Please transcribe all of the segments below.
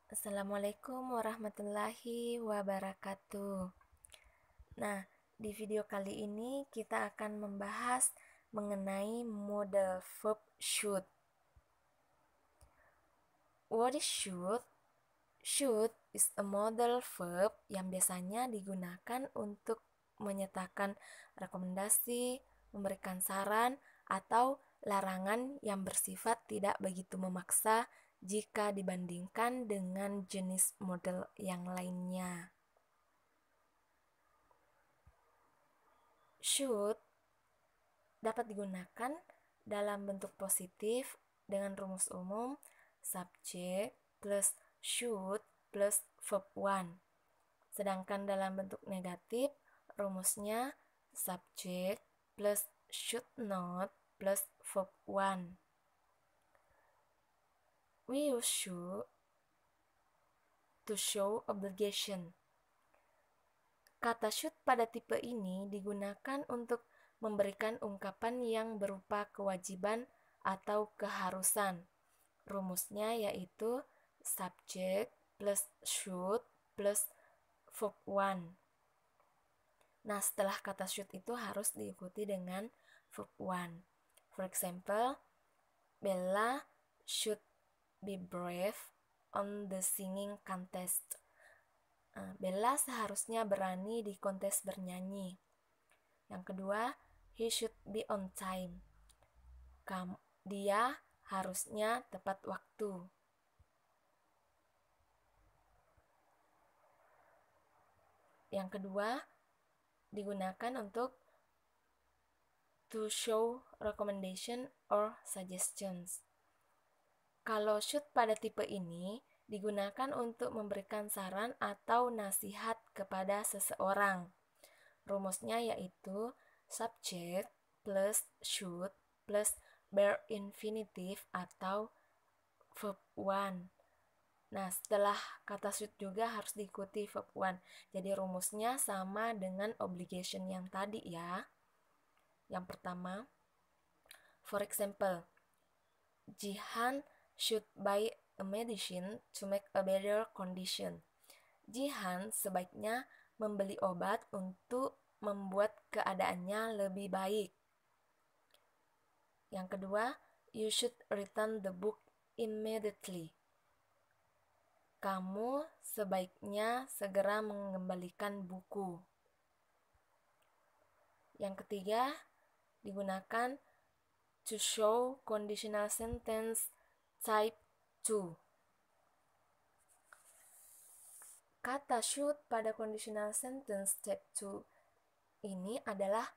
Assalamualaikum warahmatullahi wabarakatuh. Nah, di video kali ini kita akan membahas mengenai model verb should. What is should? Should is a model verb yang biasanya digunakan untuk menyatakan rekomendasi, memberikan saran, atau larangan yang bersifat tidak begitu memaksa jika dibandingkan dengan jenis model yang lainnya. Should dapat digunakan dalam bentuk positif dengan rumus umum subject plus should plus verb one. Sedangkan dalam bentuk negatif, rumusnya subject plus should not plus verb one. We use should to show obligation. Kata should pada tipe ini digunakan untuk memberikan ungkapan yang berupa kewajiban atau keharusan. Rumusnya yaitu subject plus should plus verb one. Nah, setelah kata should itu harus diikuti dengan verb one. For example, Bella should be brave on the singing contest. Bella seharusnya berani di kontes bernyanyi. Yang kedua, he should be on time. Dia harusnya tepat waktu. Yang kedua, digunakan untuk to show recommendation or suggestions. Kalau should pada tipe ini digunakan untuk memberikan saran atau nasihat kepada seseorang. Rumusnya yaitu subject plus should plus verb infinitive atau verb one. Nah, setelah kata should juga harus diikuti verb one. Jadi rumusnya sama dengan obligation yang tadi ya. Yang pertama, for example, Jihan should buy a medicine to make a better condition. Jihan sebaiknya membeli obat untuk membuat keadaannya lebih baik. Yang kedua, you should return the book immediately. Kamu sebaiknya segera mengembalikan buku. Yang ketiga, digunakan to show conditional sentence type 2. Kata should pada conditional sentence type 2 ini adalah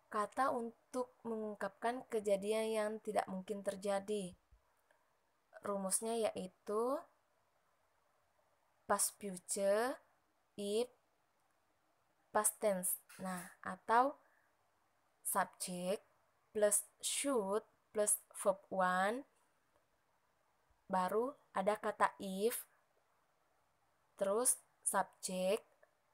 kata untuk mengungkapkan kejadian yang tidak mungkin terjadi. Rumusnya yaitu past future if past tense. Nah, atau subject plus should plus verb one, baru ada kata if, terus subject,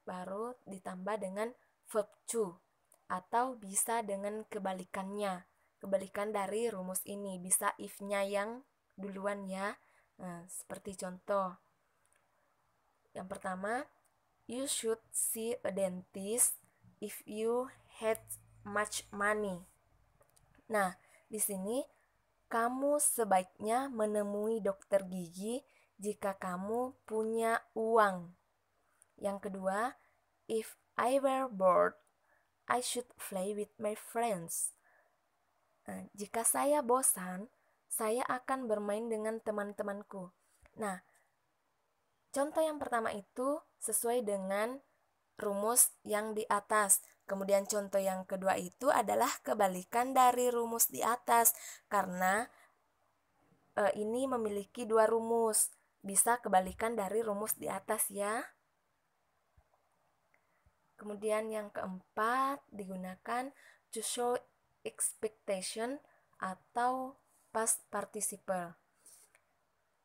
baru ditambah dengan verb to, atau bisa dengan kebalikannya. Kebalikan dari rumus ini, bisa if-nya yang duluan ya. Nah, seperti contoh. Yang pertama, you should see a dentist if you had much money. Nah, di sini kamu sebaiknya menemui dokter gigi jika kamu punya uang. Yang kedua, if I were bored, I should play with my friends. Nah, jika saya bosan, saya akan bermain dengan teman-temanku. Nah, contoh yang pertama itu sesuai dengan rumus yang di atas. Kemudian contoh yang kedua itu adalah kebalikan dari rumus di atas. Karena ini memiliki dua rumus. Bisa kebalikan dari rumus di atas ya. Kemudian yang keempat digunakan to show expectation atau past participle.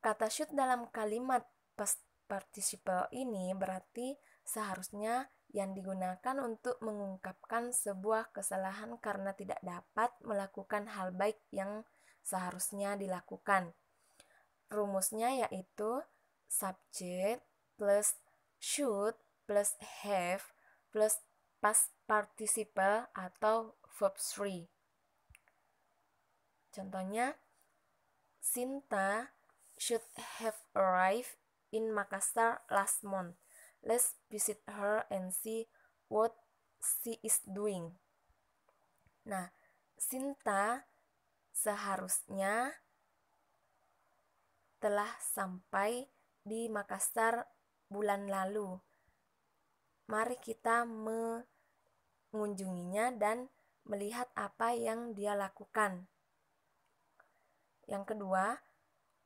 Kata should dalam kalimat past participle ini berarti seharusnya yang digunakan untuk mengungkapkan sebuah kesalahan karena tidak dapat melakukan hal baik yang seharusnya dilakukan. Rumusnya yaitu subject plus should plus have plus past participle atau verb 3. Contohnya, Sinta should have arrived in Makassar last month. Let's visit her and see what she is doing. Nah, Sinta seharusnya telah sampai di Makassar bulan lalu. Mari kita mengunjunginya dan melihat apa yang dia lakukan. Yang kedua,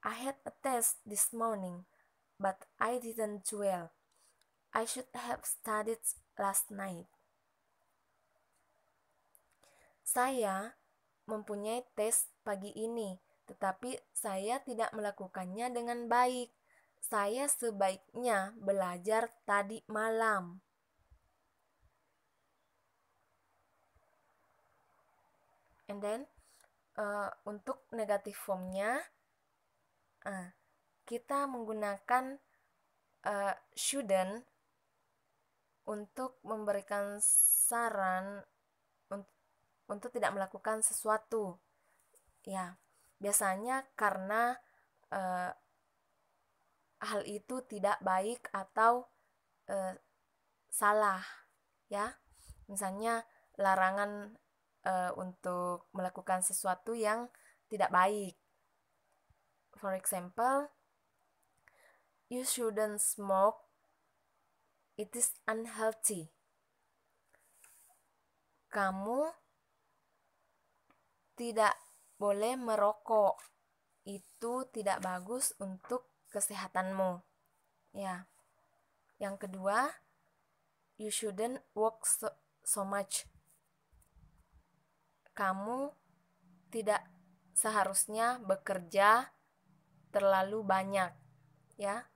I had a test this morning, but I didn't do well. I should have studied last night. Saya mempunyai tes pagi ini, tetapi saya tidak melakukannya dengan baik. Saya sebaiknya belajar tadi malam. And then, untuk negative formnya, kita menggunakan shouldn't untuk memberikan saran untuk tidak melakukan sesuatu. Ya, biasanya karena hal itu tidak baik atau salah, ya. Misalnya larangan untuk melakukan sesuatu yang tidak baik. For example, you shouldn't smoke. It is unhealthy. Kamu tidak boleh merokok. Itu tidak bagus untuk kesehatanmu. Ya. Yang kedua, you shouldn't work so much. Kamu tidak seharusnya bekerja terlalu banyak, ya.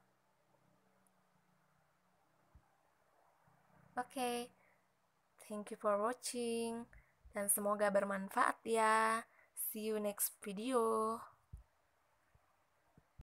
Oke. Thank you for watching dan semoga bermanfaat ya. See you next video.